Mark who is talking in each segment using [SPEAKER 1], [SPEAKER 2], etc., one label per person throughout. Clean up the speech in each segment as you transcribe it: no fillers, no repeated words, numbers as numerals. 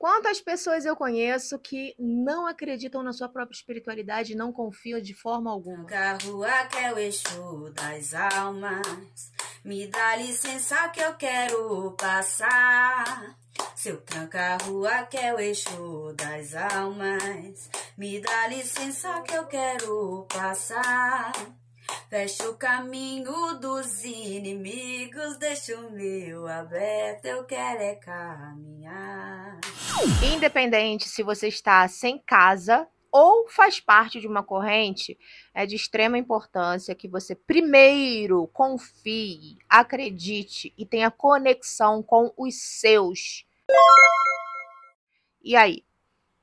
[SPEAKER 1] Quantas pessoas eu conheço que não acreditam na sua própria espiritualidade e não confiam de forma alguma?
[SPEAKER 2] Tranca a rua que é o Exu das almas, me dá licença que eu quero passar. Seu tranca a rua que é o Exu das almas, me dá licença que eu quero passar. Fecha o caminho dos inimigos, deixa o meu aberto, eu quero é caminhar.
[SPEAKER 1] Independente se você está sem casa ou faz parte de uma corrente, é de extrema importância que você primeiro confie, acredite e tenha conexão com os seus. E aí,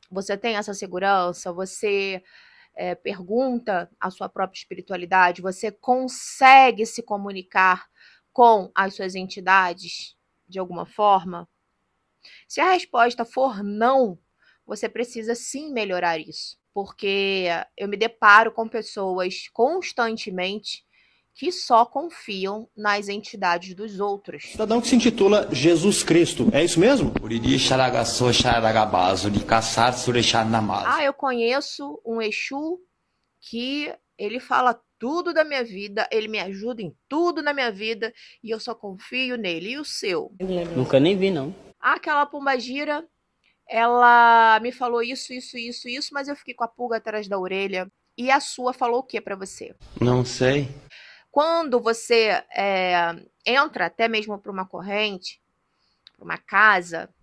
[SPEAKER 1] você tem essa segurança? Você pergunta a sua própria espiritualidade? Você consegue se comunicar com as suas entidades de alguma forma? Se a resposta for não, você precisa sim melhorar isso, porque eu me deparo com pessoas constantemente que só confiam nas entidades dos outros.
[SPEAKER 3] Cidadão que se intitula Jesus Cristo, é isso mesmo?
[SPEAKER 1] Eu conheço um Exu que ele fala tudo da minha vida, ele me ajuda em tudo na minha vida e eu só confio nele. E o seu?
[SPEAKER 4] Nunca nem vi, não.
[SPEAKER 1] Aquela pombagira, ela me falou isso, mas eu fiquei com a pulga atrás da orelha. E a sua falou o que pra você?
[SPEAKER 3] Não sei.
[SPEAKER 1] Quando você entra até mesmo para uma corrente, para uma casa,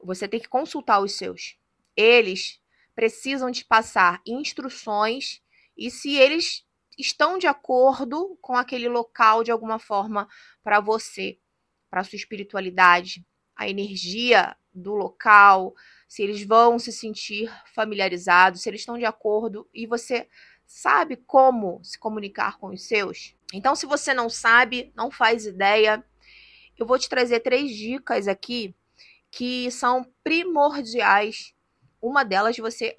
[SPEAKER 1] você tem que consultar os seus. Eles precisam te passar instruções e se eles estão de acordo com aquele local de alguma forma para você, para sua espiritualidade, a energia do local, se eles vão se sentir familiarizados, se eles estão de acordo e você sabe como se comunicar com os seus. Então, se você não sabe, não faz ideia, eu vou te trazer 3 dicas aqui que são primordiais. Uma delas você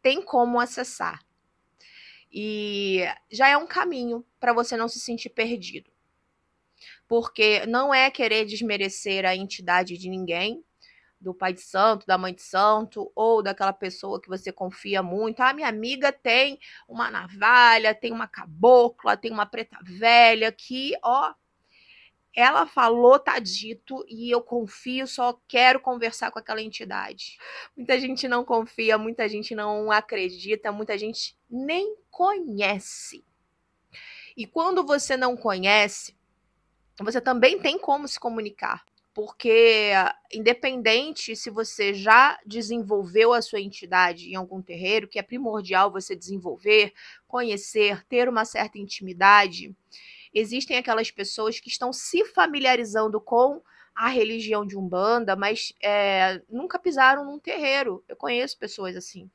[SPEAKER 1] tem como acessar. E já é um caminho para você não se sentir perdido. Porque não é querer desmerecer a entidade de ninguém, do pai de santo, da mãe de santo, ou daquela pessoa que você confia muito. Minha amiga tem uma navalha, tem uma cabocla, tem uma preta velha que, ela falou, tá dito, e eu confio, só quero conversar com aquela entidade. Muita gente não confia, muita gente não acredita, muita gente nem conhece. E quando você não conhece, você também tem como se comunicar. Porque, independente se você já desenvolveu a sua entidade em algum terreiro, que é primordial você desenvolver, conhecer, ter uma certa intimidade, existem aquelas pessoas que estão se familiarizando com a religião de Umbanda, mas nunca pisaram num terreiro. Eu conheço pessoas assim.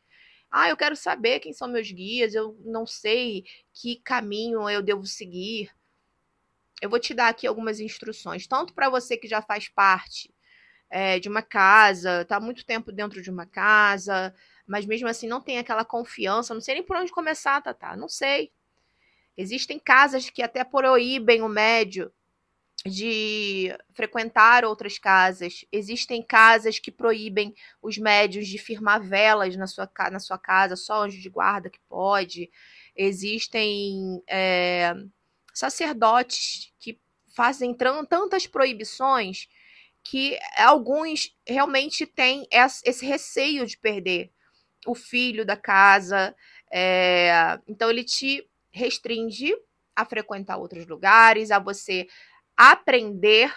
[SPEAKER 1] Eu quero saber quem são meus guias, eu não sei que caminho eu devo seguir. Eu vou te dar aqui algumas instruções, tanto para você que já faz parte de uma casa, está há muito tempo dentro de uma casa, mas mesmo assim não tem aquela confiança, não sei nem por onde começar, Tatá, não sei. Existem casas que até proíbem o médio de frequentar outras casas. Existem casas que proíbem os médios de firmar velas na sua casa, só anjo de guarda que pode. Existem sacerdotes que fazem tantas proibições que alguns realmente têm esse receio de perder o filho da casa. Então ele te restringe a frequentar outros lugares, a você aprender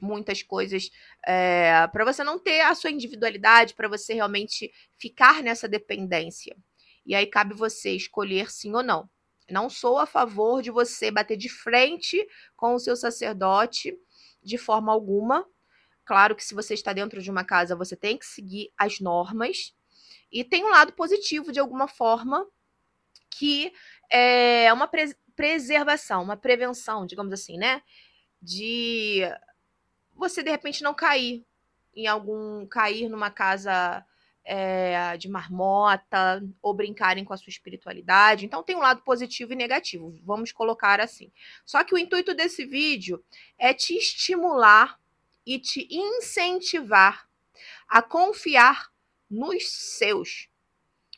[SPEAKER 1] muitas coisas, para você não ter a sua individualidade, para você realmente ficar nessa dependência. E aí cabe você escolher sim ou não. Não sou a favor de você bater de frente com o seu sacerdote de forma alguma. Claro que se você está dentro de uma casa, você tem que seguir as normas. E tem um lado positivo, de alguma forma, que é uma preservação, uma prevenção, digamos assim, né? De você, de repente, não cair numa casa de marmota, ou brincarem com a sua espiritualidade. Então tem um lado positivo e negativo, vamos colocar assim. Só que o intuito desse vídeo é te estimular e te incentivar a confiar nos seus.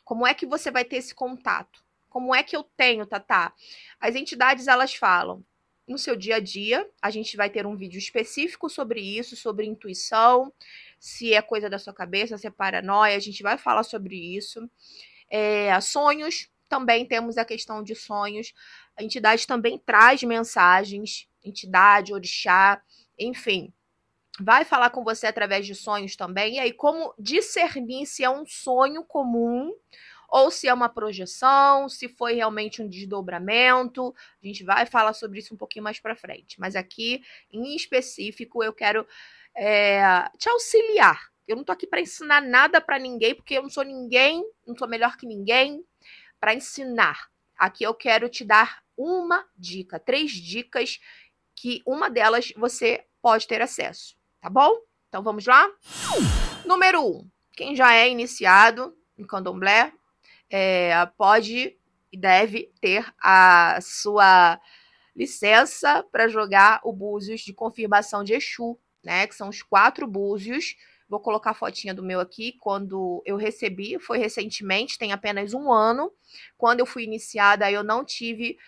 [SPEAKER 1] Como é que você vai ter esse contato? Como é que eu tenho, Tatá? As entidades, elas falam no seu dia a dia. A gente vai ter um vídeo específico sobre isso, sobre intuição, se é coisa da sua cabeça, se é paranoia, a gente vai falar sobre isso. Sonhos, também temos a questão de sonhos. A entidade também traz mensagens, entidade, orixá, enfim. Vai falar com você através de sonhos também. E aí, como discernir se é um sonho comum ou se é uma projeção, se foi realmente um desdobramento. A gente vai falar sobre isso um pouquinho mais para frente. Mas aqui, em específico, eu quero te auxiliar. Eu não tô aqui para ensinar nada para ninguém, porque eu não sou ninguém, não sou melhor que ninguém para ensinar. Aqui eu quero te dar uma dica, 3 dicas, que uma delas você pode ter acesso. Tá bom? Então vamos lá? Número 1. Quem já é iniciado em candomblé pode e deve ter a sua licença para jogar o búzios de confirmação de Exu, né? Que são os 4 búzios. Vou colocar a fotinha do meu aqui. Quando eu recebi, foi recentemente, tem apenas 1 ano. Quando eu fui iniciada, eu não tive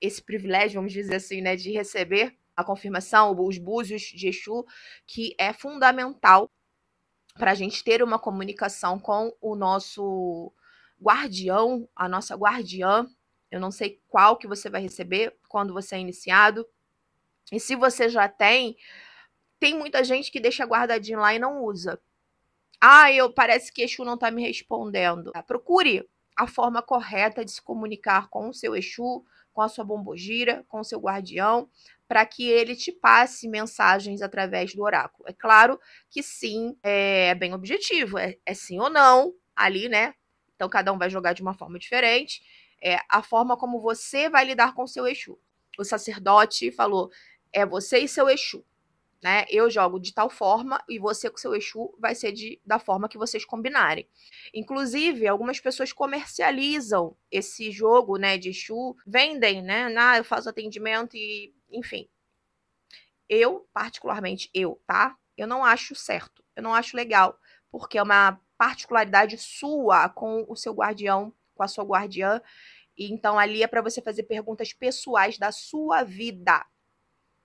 [SPEAKER 1] esse privilégio, vamos dizer assim, né, de receber a confirmação, os búzios de Exu, que é fundamental para a gente ter uma comunicação com o nosso guardião, a nossa guardiã. Eu não sei qual que você vai receber quando você é iniciado. E se você já tem muita gente que deixa guardadinho lá e não usa. Parece que Exu não está me respondendo. Procure a forma correta de se comunicar com o seu Exu, com a sua bombogira, com o seu guardião, para que ele te passe mensagens através do oráculo. É claro que sim, é bem objetivo, é sim ou não, ali, né? Então, cada um vai jogar de uma forma diferente. A forma como você vai lidar com o seu Exu. O sacerdote falou, é você e seu Exu, né? Eu jogo de tal forma e você com seu Exu vai ser da forma que vocês combinarem. Inclusive, algumas pessoas comercializam esse jogo, né, de Exu, vendem, né? Eu faço atendimento e, enfim. Particularmente, tá? Eu não acho certo, eu não acho legal, porque é uma particularidade sua com o seu guardião, com a sua guardiã, e então ali é para você fazer perguntas pessoais da sua vida.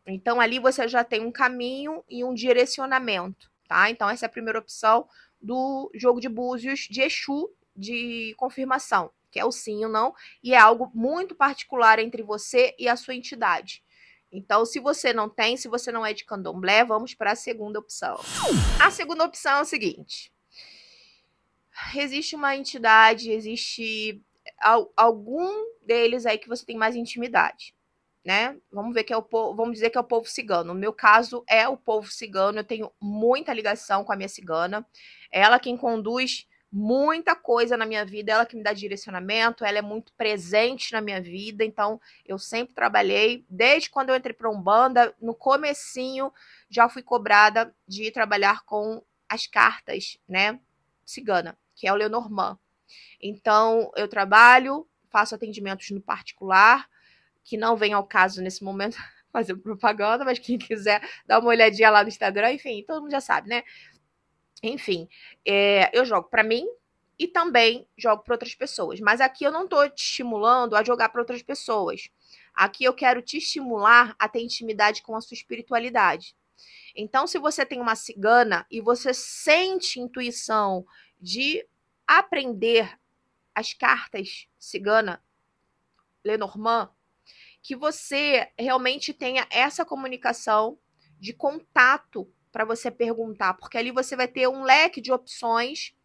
[SPEAKER 1] Então, ali você já tem um caminho e um direcionamento, tá? Então, essa é a primeira opção do jogo de búzios de Exu de confirmação, que é o sim ou não, e é algo muito particular entre você e a sua entidade. Então, se você não tem, se você não é de candomblé, vamos para a segunda opção. A segunda opção é o seguinte. Existe uma entidade, existe algum deles aí que você tem mais intimidade, né? Vamos dizer que é o povo cigano. No meu caso é o povo cigano. Eu tenho muita ligação com a minha cigana. É ela quem conduz muita coisa na minha vida, ela que me dá direcionamento, ela é muito presente na minha vida. Então eu sempre trabalhei, desde quando eu entrei para Umbanda, no comecinho já fui cobrada de trabalhar com as cartas, né, cigana, que é o Lenormand. Então eu trabalho, faço atendimentos no particular, que não vem ao caso nesse momento fazer propaganda, mas quem quiser dar uma olhadinha lá no Instagram, enfim, todo mundo já sabe, né? Enfim, eu jogo para mim e também jogo para outras pessoas. Mas aqui eu não tô te estimulando a jogar para outras pessoas. Aqui eu quero te estimular a ter intimidade com a sua espiritualidade. Então, se você tem uma cigana e você sente intuição de aprender as cartas cigana, Lenormand, que você realmente tenha essa comunicação de contato para você perguntar, porque ali você vai ter um leque de opções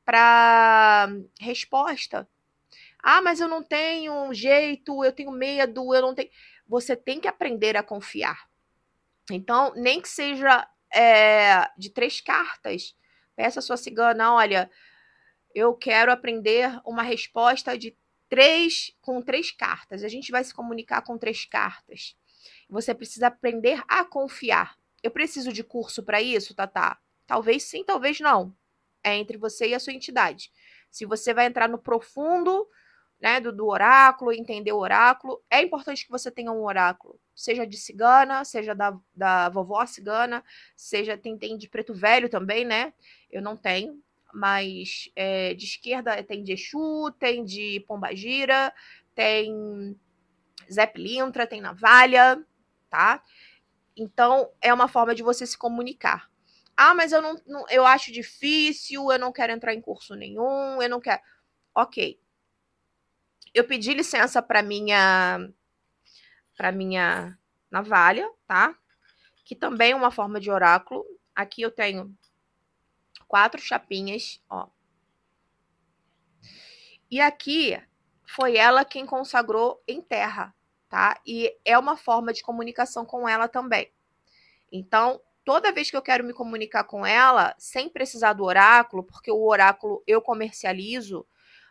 [SPEAKER 1] para resposta. Mas eu não tenho jeito, eu tenho medo, eu não tenho. Você tem que aprender a confiar. Então, nem que seja de 3 cartas, peça a sua cigana, olha, eu quero aprender uma resposta com 3 cartas. A gente vai se comunicar com 3 cartas. Você precisa aprender a confiar. Eu preciso de curso para isso, Tatá? Talvez sim, talvez não. É entre você e a sua entidade. Se você vai entrar no profundo né, do oráculo, entender o oráculo. É importante que você tenha um oráculo, seja de cigana, seja da vovó cigana, seja tem de preto velho também, né? Eu não tenho, mas de esquerda tem de Exu, tem de Pombagira, tem Zé Pilintra, tem navalha, tá? Então, é uma forma de você se comunicar. Ah, mas eu acho difícil, eu não quero entrar em curso nenhum, eu não quero. Ok. Eu pedi licença para minha navalha, tá? Que também é uma forma de oráculo. Aqui eu tenho 4 chapinhas, ó. E aqui foi ela quem consagrou em terra, tá? E é uma forma de comunicação com ela também. Então, toda vez que eu quero me comunicar com ela, sem precisar do oráculo, porque o oráculo eu comercializo.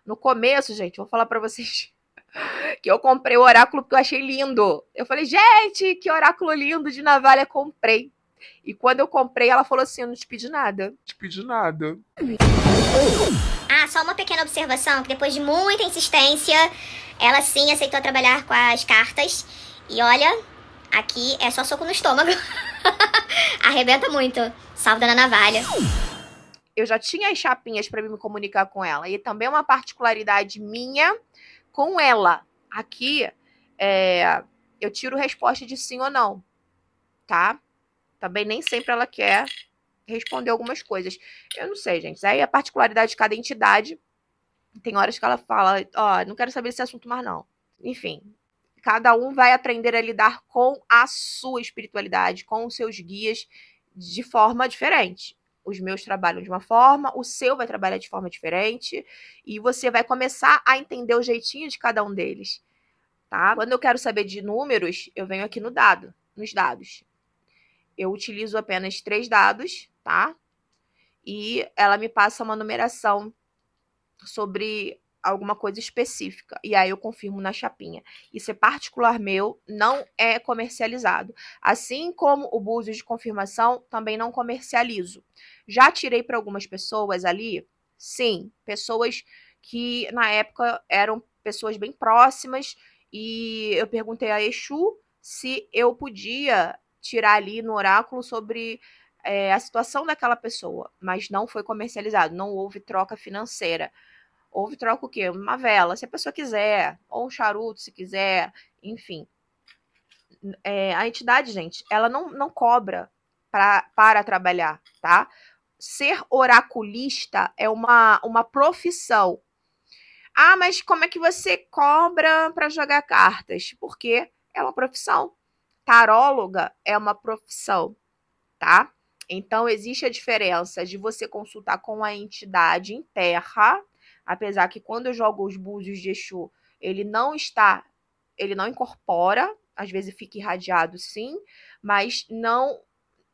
[SPEAKER 1] No começo, gente, vou falar para vocês que eu comprei o oráculo porque eu achei lindo. Eu falei, gente, que oráculo lindo de navalha, comprei. E quando eu comprei, ela falou assim, eu não te pedi nada. Te pedi nada.
[SPEAKER 4] Ah, só uma pequena observação, que depois de muita insistência, ela sim aceitou trabalhar com as cartas. E olha, aqui é só soco no estômago. Arrebenta muito. Salve, dona Navalha.
[SPEAKER 1] Eu já tinha as chapinhas para me comunicar com ela. E também uma particularidade minha com ela. Aqui, eu tiro resposta de sim ou não, tá? Também nem sempre ela quer responder algumas coisas. Eu não sei, gente. Aí é a particularidade de cada entidade. Tem horas que ela fala, ó, não quero saber desse assunto mais não. Enfim, cada um vai aprender a lidar com a sua espiritualidade, com os seus guias de forma diferente. Os meus trabalham de uma forma, o seu vai trabalhar de forma diferente, e você vai começar a entender o jeitinho de cada um deles, tá? Quando eu quero saber de números, eu venho aqui nos dados. Eu utilizo apenas 3 dados, tá? E ela me passa uma numeração sobre alguma coisa específica. E aí eu confirmo na chapinha. Isso é particular meu, não é comercializado. Assim como o búzios de confirmação, também não comercializo. Já tirei para algumas pessoas ali, sim, pessoas que na época eram pessoas bem próximas, e eu perguntei a Exu se eu podia tirar ali no oráculo sobre a situação daquela pessoa, mas não foi comercializado, não houve troca financeira. Houve troca o quê? Uma vela, se a pessoa quiser, ou um charuto, se quiser, enfim. A entidade, gente, ela não cobra para trabalhar, tá? Ser oraculista é uma profissão. Ah, mas como é que você cobra para jogar cartas? Porque é uma profissão. Taróloga é uma profissão, tá? Então, existe a diferença de você consultar com a entidade em terra, apesar que quando eu jogo os búzios de Exu, ele não incorpora, às vezes fica irradiado sim, mas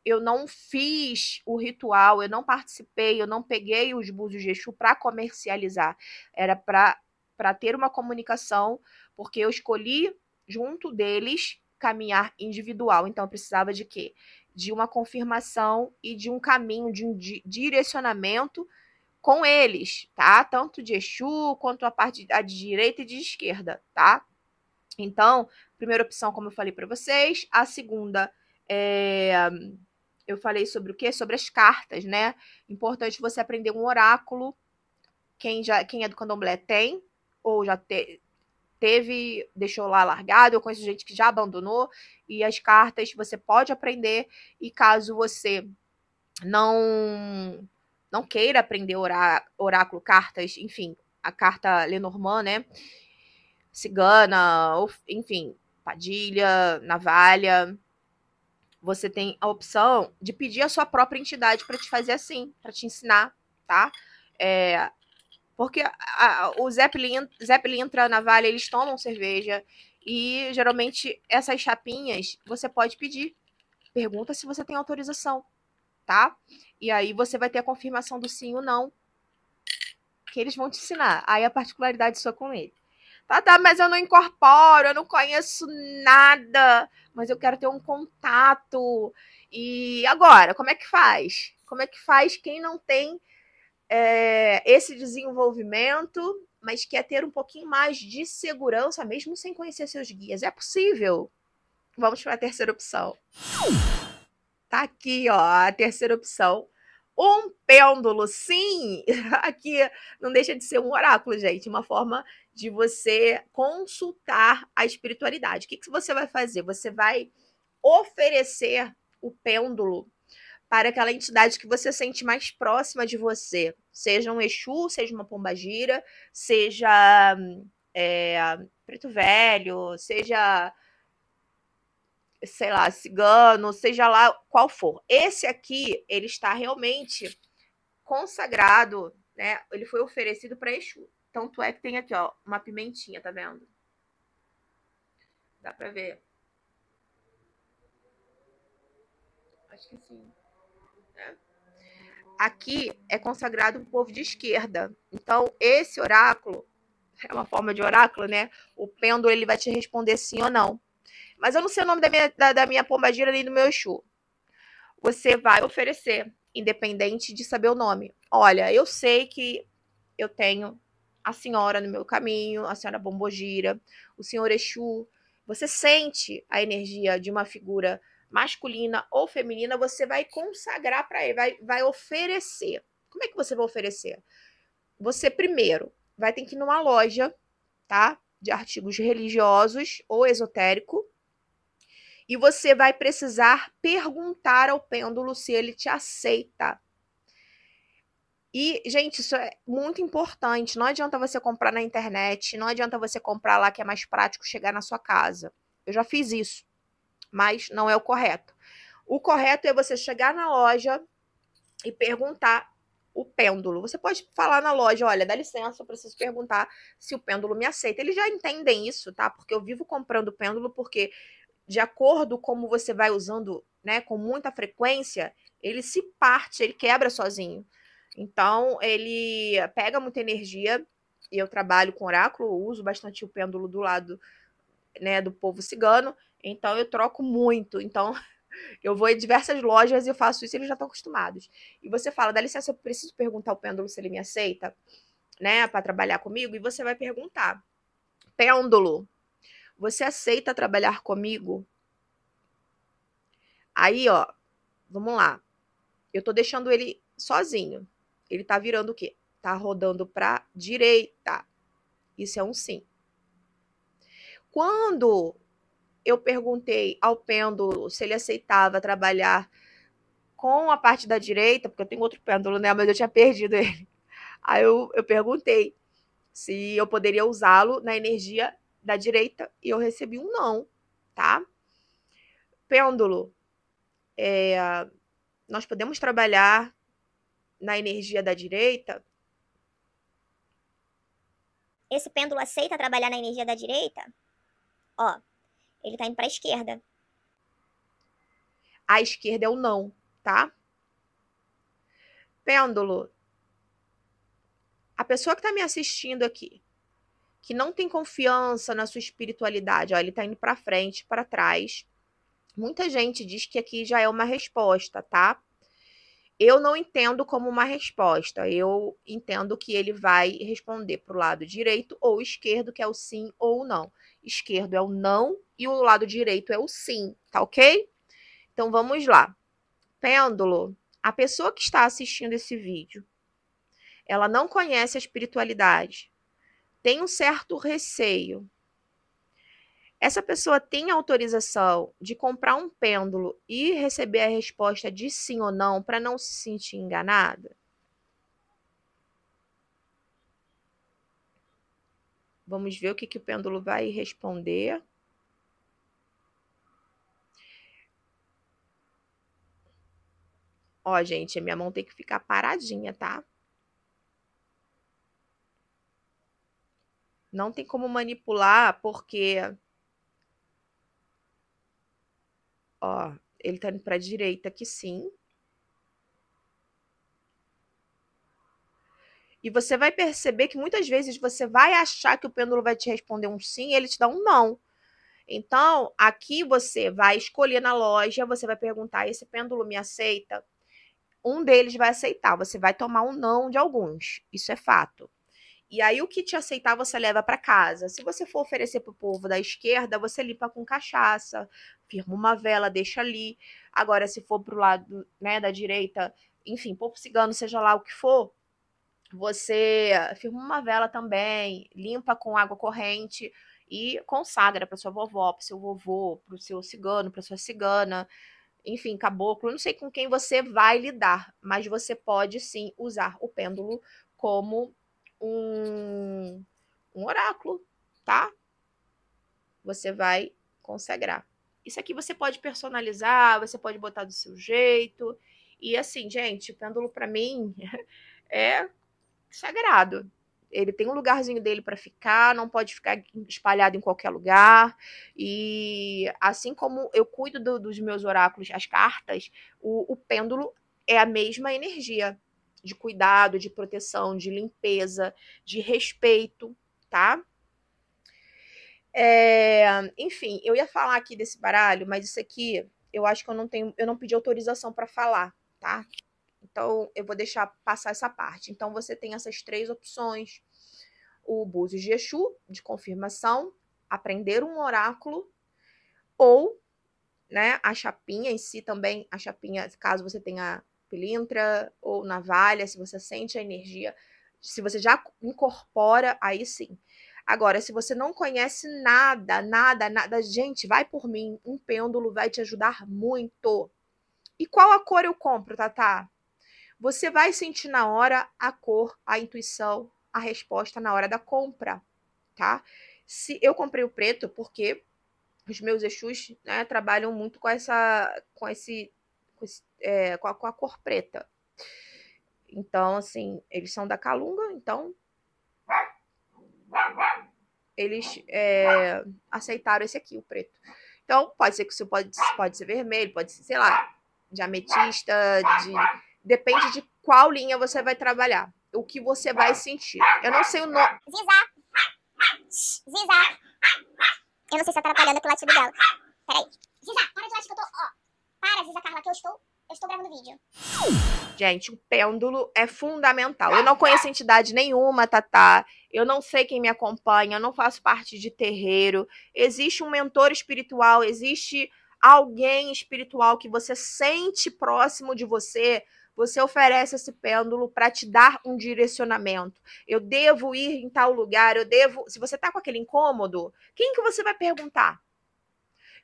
[SPEAKER 1] eu não fiz o ritual, eu não participei, eu não peguei os búzios de Exu para comercializar. Era para ter uma comunicação, porque eu escolhi, junto deles, caminhar individual. Então, eu precisava de quê? De uma confirmação e de um caminho, de um direcionamento com eles, tá? Tanto de Exu quanto a parte de direita e de esquerda, tá? Então, primeira opção, como eu falei para vocês. A segunda, eu falei sobre o quê? Sobre as cartas, né? Importante você aprender um oráculo. Quem é do candomblé tem, ou já teve, deixou lá largado. Eu conheço gente que já abandonou. E as cartas você pode aprender. E caso você não queira aprender oráculo, cartas, enfim, a carta Lenormand, né? Cigana, enfim, Padilha, Navalha, você tem a opção de pedir a sua própria entidade para te fazer assim, para te ensinar, tá? Porque o Zé Pilintra, a Navalha, eles tomam cerveja e geralmente essas chapinhas você pode pedir. Pergunta se você tem autorização, tá? E aí você vai ter a confirmação do sim ou não, que eles vão te ensinar. Aí a particularidade sua com ele. Tá, mas eu não incorporo, eu não conheço nada, mas eu quero ter um contato. E agora, como é que faz? Como é que faz quem não tem esse desenvolvimento mas quer ter um pouquinho mais de segurança, mesmo sem conhecer seus guias. É possível. Vamos para a terceira opção. Tá aqui, ó, a terceira opção. Um pêndulo, sim! Aqui não deixa de ser um oráculo, gente. Uma forma de você consultar a espiritualidade. O que você vai fazer? Você vai oferecer o pêndulo para aquela entidade que você sente mais próxima de você. Seja um Exu, seja uma pombagira, seja preto velho, seja, sei lá, cigano, seja lá qual for. Esse aqui, ele está realmente consagrado, né? Ele foi oferecido para Exu. Tanto é que tem aqui, ó, uma pimentinha, tá vendo? Dá para ver? Acho que sim. Aqui é consagrado o povo de esquerda. Então, esse oráculo, é uma forma de oráculo, né? O pêndulo, ele vai te responder sim ou não. Mas eu não sei o nome da minha pombagira nem do meu Exu. Você vai oferecer, independente de saber o nome. Olha, eu sei que eu tenho a senhora no meu caminho, a senhora pombogira, o senhor Exu. Você sente a energia de uma figura masculina ou feminina, você vai consagrar para ele, vai oferecer. Como é que você vai oferecer? Você primeiro vai ter que ir numa loja, tá? De artigos religiosos ou esotérico. E você vai precisar perguntar ao pêndulo se ele te aceita. E, gente, isso é muito importante. Não adianta você comprar na internet, não adianta você comprar lá que é mais prático chegar na sua casa. Eu já fiz isso, mas não é o correto. O correto é você chegar na loja e perguntar o pêndulo. Você pode falar na loja, olha, dá licença, eu preciso perguntar se o pêndulo me aceita. Eles já entendem isso, tá? Porque eu vivo comprando pêndulo porque, de acordo com como você vai usando, né, com muita frequência, ele se parte, ele quebra sozinho. Então, ele pega muita energia, e eu trabalho com oráculo, uso bastante o pêndulo do lado, né, do povo cigano, então eu troco muito. Então, eu vou em diversas lojas e eu faço isso, eles já estão acostumados. E você fala, dá licença, eu preciso perguntar ao pêndulo se ele me aceita, né, para trabalhar comigo, e você vai perguntar, pêndulo, você aceita trabalhar comigo? Aí, ó, vamos lá. Eu tô deixando ele sozinho. Ele tá virando o quê? Tá rodando pra direita. Isso é um sim. Quando eu perguntei ao pêndulo se ele aceitava trabalhar com a parte da direita, porque eu tenho outro pêndulo, né? Mas eu tinha perdido ele. Aí eu perguntei se eu poderia usá-lo na energia da direita e eu recebi um não, tá? Pêndulo, nós podemos trabalhar na energia da direita?
[SPEAKER 4] Esse pêndulo aceita trabalhar na energia da direita? Ó, ele tá indo pra esquerda.
[SPEAKER 1] A esquerda é o não, tá? Pêndulo, a pessoa que tá me assistindo aqui, que não tem confiança na sua espiritualidade, ó, ele tá indo pra frente, pra trás. Muita gente diz que aqui já é uma resposta, tá? Eu não entendo como uma resposta. Eu entendo que ele vai responder pro lado direito ou esquerdo, que é o sim ou o não. Esquerdo é o não e o lado direito é o sim, tá ok? Então vamos lá. Pêndulo, a pessoa que está assistindo esse vídeo, ela não conhece a espiritualidade, tem um certo receio. Essa pessoa tem autorização de comprar um pêndulo e receber a resposta de sim ou não para não se sentir enganada? Vamos ver o que o pêndulo vai responder. Ó, gente, a minha mão tem que ficar paradinha, tá? Não tem como manipular, porque... Ó, ele tá indo pra direita aqui, sim. E você vai perceber que muitas vezes você vai achar que o pêndulo vai te responder um sim e ele te dá um não. Então, aqui você vai escolher na loja, você vai perguntar, esse pêndulo me aceita? Um deles vai aceitar, você vai tomar um não de alguns, isso é fato. E aí o que te aceitar você leva para casa. Se você for oferecer pro povo da esquerda, você limpa com cachaça, firma uma vela, deixa ali. Agora, se for pro lado, né, da direita, enfim, povo cigano, seja lá o que for, você firma uma vela também, limpa com água corrente e consagra para sua vovó, para seu vovô, para o seu cigano, para sua cigana, enfim, caboclo. Eu não sei com quem você vai lidar, mas você pode sim usar o pêndulo como um oráculo, tá? Você vai consagrar. Isso aqui você pode personalizar, você pode botar do seu jeito. E assim, gente, o pêndulo para mim é sagrado. Ele tem um lugarzinho dele para ficar, não pode ficar espalhado em qualquer lugar. E assim como eu cuido dos meus oráculos, as cartas, o pêndulo é a mesma energia de cuidado, de proteção, de limpeza, de respeito, tá? Enfim, eu ia falar aqui desse baralho, mas isso aqui eu acho que eu não pedi autorização para falar, tá? Então, eu vou deixar passar essa parte. Então, você tem essas 3 opções. O Búzios de Exu, de confirmação, aprender um oráculo, ou, né, a chapinha em si também, a chapinha, caso você tenha pilintra ou navalha, se você sente a energia, se você já incorpora, aí sim. Agora, se você não conhece nada, gente, vai por mim, um pêndulo vai te ajudar muito. E qual a cor eu compro, Tatá? Você vai sentir na hora a cor, a intuição, a resposta na hora da compra, tá? Se eu comprei o preto porque os meus Exus, né, trabalham muito com a cor preta. Então, assim, eles são da Calunga, então eles aceitaram esse aqui, o preto. Então, pode ser que isso pode ser vermelho, pode ser, sei lá, de ametista, depende de qual linha você vai trabalhar, o que você vai sentir. Eu não sei o nome.
[SPEAKER 4] Ziza. Eu não sei se tá atrapalhando aqui o latido dela. Peraí. Ziza, para de latir que eu tô... Ó. Para, Ziza Carla, que eu estou gravando vídeo.
[SPEAKER 1] Gente, o pêndulo é fundamental. Eu não conheço entidade nenhuma, Tatá. Eu não sei quem me acompanha, eu não faço parte de terreiro. Existe um mentor espiritual, existe alguém espiritual que você sente próximo de você. Você oferece esse pêndulo para te dar um direcionamento. Eu devo ir em tal lugar, eu devo... Se você tá com aquele incômodo, quem que você vai perguntar?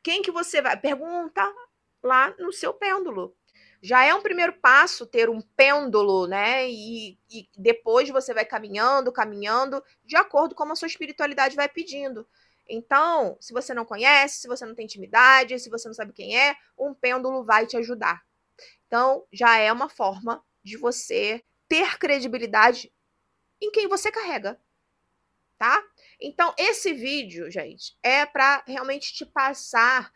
[SPEAKER 1] Quem que você vai... Pergunta lá no seu pêndulo. Já é um primeiro passo ter um pêndulo, né? E depois você vai caminhando, de acordo com como a sua espiritualidade vai pedindo. Então, se você não conhece, se você não tem intimidade, se você não sabe quem é, um pêndulo vai te ajudar. Então, já é uma forma de você ter credibilidade em quem você carrega, tá? Então, esse vídeo, gente, é para realmente te passar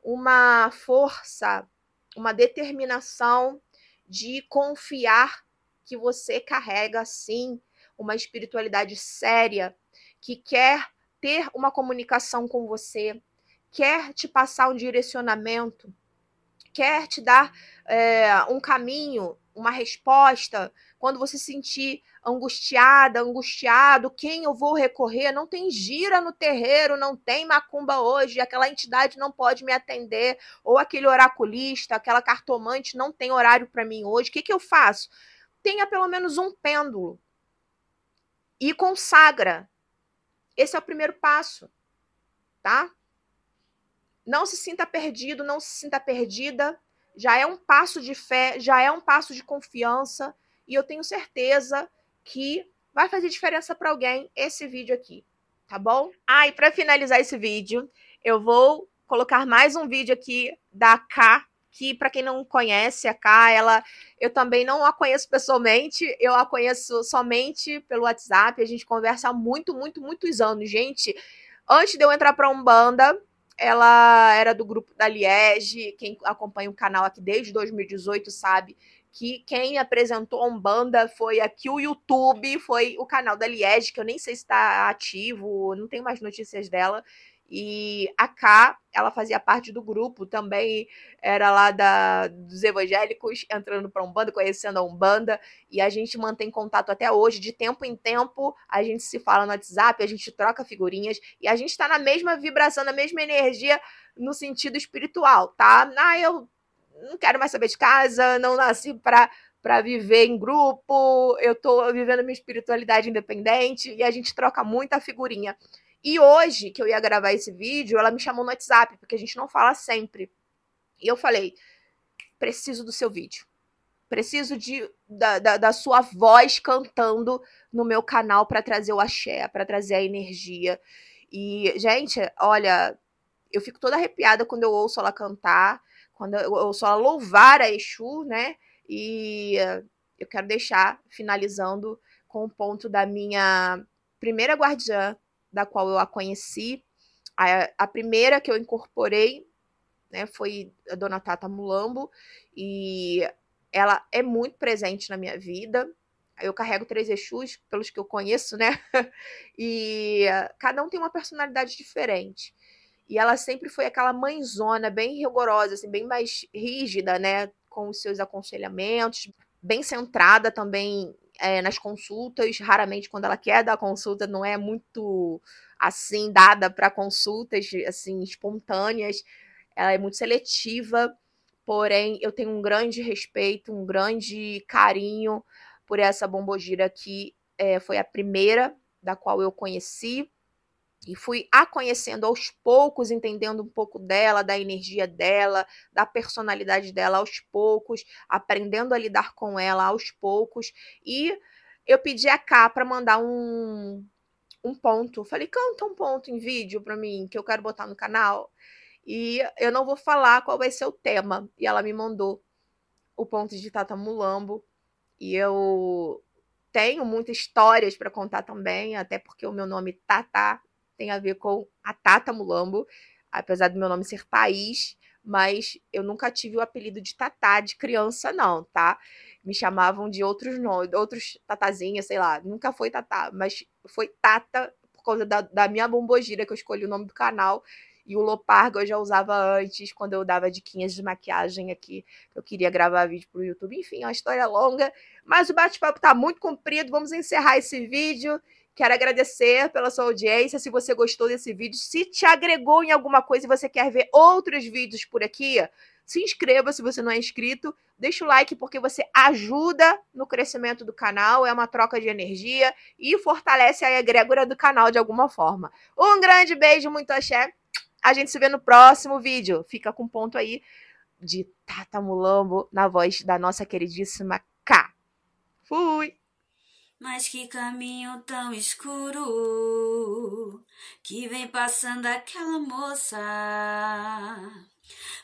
[SPEAKER 1] uma força, uma determinação de confiar que você carrega, sim, uma espiritualidade séria, que quer ter uma comunicação com você, quer te passar um direcionamento, quer te dar um caminho, uma resposta. Quando você se sentir angustiada, angustiado, quem eu vou recorrer? Não tem gira no terreiro, não tem macumba hoje, aquela entidade não pode me atender, ou aquele oraculista, aquela cartomante não tem horário para mim hoje. O que eu faço? Tenha pelo menos um pêndulo e consagra. Esse é o primeiro passo, tá? Não se sinta perdido, não se sinta perdida. Já é um passo de fé, já é um passo de confiança. E eu tenho certeza que vai fazer diferença para alguém esse vídeo aqui, tá bom? E para finalizar esse vídeo, eu vou colocar mais um vídeo aqui da Ká, que para quem não conhece a Ká, eu também não a conheço pessoalmente, eu a conheço somente pelo WhatsApp, a gente conversa há muitos anos. Gente, antes de eu entrar para Umbanda, ela era do grupo da Liege. Quem acompanha o canal aqui desde 2018 sabe que quem apresentou a Umbanda foi aqui o YouTube, foi o canal da Liege, que eu nem sei se está ativo, não tenho mais notícias dela. E a Ká, ela fazia parte do grupo, também era lá dos evangélicos, entrando para a Umbanda, conhecendo a Umbanda, e a gente mantém contato até hoje. De tempo em tempo, a gente se fala no WhatsApp, a gente troca figurinhas, e a gente está na mesma vibração, na mesma energia, no sentido espiritual, tá? Eu não quero mais saber de casa, não nasci para viver em grupo, eu tô vivendo minha espiritualidade independente, e a gente troca muita figurinha. E hoje, que eu ia gravar esse vídeo, ela me chamou no WhatsApp, porque a gente não fala sempre. E eu falei, preciso do seu vídeo. Preciso da sua voz cantando no meu canal para trazer o axé, para trazer a energia. E, gente, olha, eu fico toda arrepiada quando eu ouço ela cantar, quando eu ouço ela louvar a Exu, né? E eu quero deixar, finalizando, com o ponto da minha primeira guardiã, da qual eu a conheci. A primeira que eu incorporei, né, foi a Dona Tata Mulambo, e ela é muito presente na minha vida. Eu carrego 3 Exus, pelos que eu conheço, né? E cada um tem uma personalidade diferente. E ela sempre foi aquela mãezona, bem rigorosa, assim, bem mais rígida, né? Com os seus aconselhamentos, bem centrada também nas consultas. Raramente, quando ela quer dar consulta, não é muito assim dada para consultas assim espontâneas. Ela é muito seletiva, porém eu tenho um grande respeito, um grande carinho por essa bombogira que foi a primeira da qual eu conheci. E fui a conhecendo aos poucos, entendendo um pouco dela, da energia dela, da personalidade dela aos poucos, aprendendo a lidar com ela aos poucos. E eu pedi a Ká para mandar um ponto. Falei, canta um ponto em vídeo para mim, que eu quero botar no canal. E eu não vou falar qual vai ser o tema. E ela me mandou o ponto de Tata Mulambo. E eu tenho muitas histórias para contar também, até porque o meu nome Tata tem a ver com a Tata Mulambo, apesar do meu nome ser Thaís, mas eu nunca tive o apelido de Tatá de criança, não, tá? Me chamavam de outros nomes, outros Tatazinhas, sei lá, nunca foi Tatá, mas foi Tata por causa da minha bombogira, que eu escolhi o nome do canal, e o Loparga eu já usava antes, quando eu dava diquinhas de maquiagem aqui, eu queria gravar vídeo pro YouTube. Enfim, é uma história longa, mas o bate-papo tá muito comprido, vamos encerrar esse vídeo. Quero agradecer pela sua audiência. Se você gostou desse vídeo, se te agregou em alguma coisa e você quer ver outros vídeos por aqui, se inscreva se você não é inscrito. Deixa o like porque você ajuda no crescimento do canal, é uma troca de energia e fortalece a egrégora do canal de alguma forma. Um grande beijo, muito axé. A gente se vê no próximo vídeo. Fica com ponto aí de Tata Mulambo na voz da nossa queridíssima Ká. Fui!
[SPEAKER 2] Mas que caminho tão escuro que vem passando aquela moça.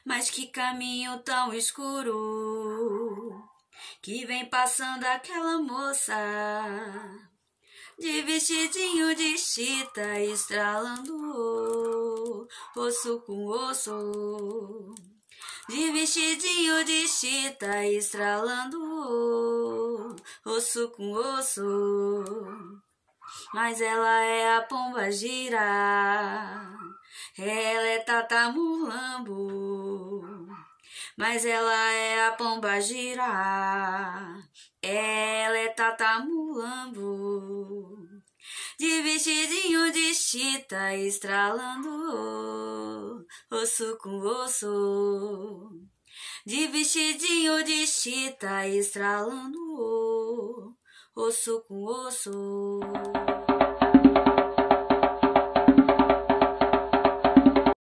[SPEAKER 2] Mas que caminho tão escuro que vem passando aquela moça. De vestidinho de chita estralando osso com osso. De vestidinho de chita estralando osso com osso. Mas ela é a pombagira, ela é Tata Mulambo. Mas ela é a pombagira, ela é Tata Mulambo. De vestidinho de chita estralando osso com osso. De vestidinho de chita estralando osso com osso.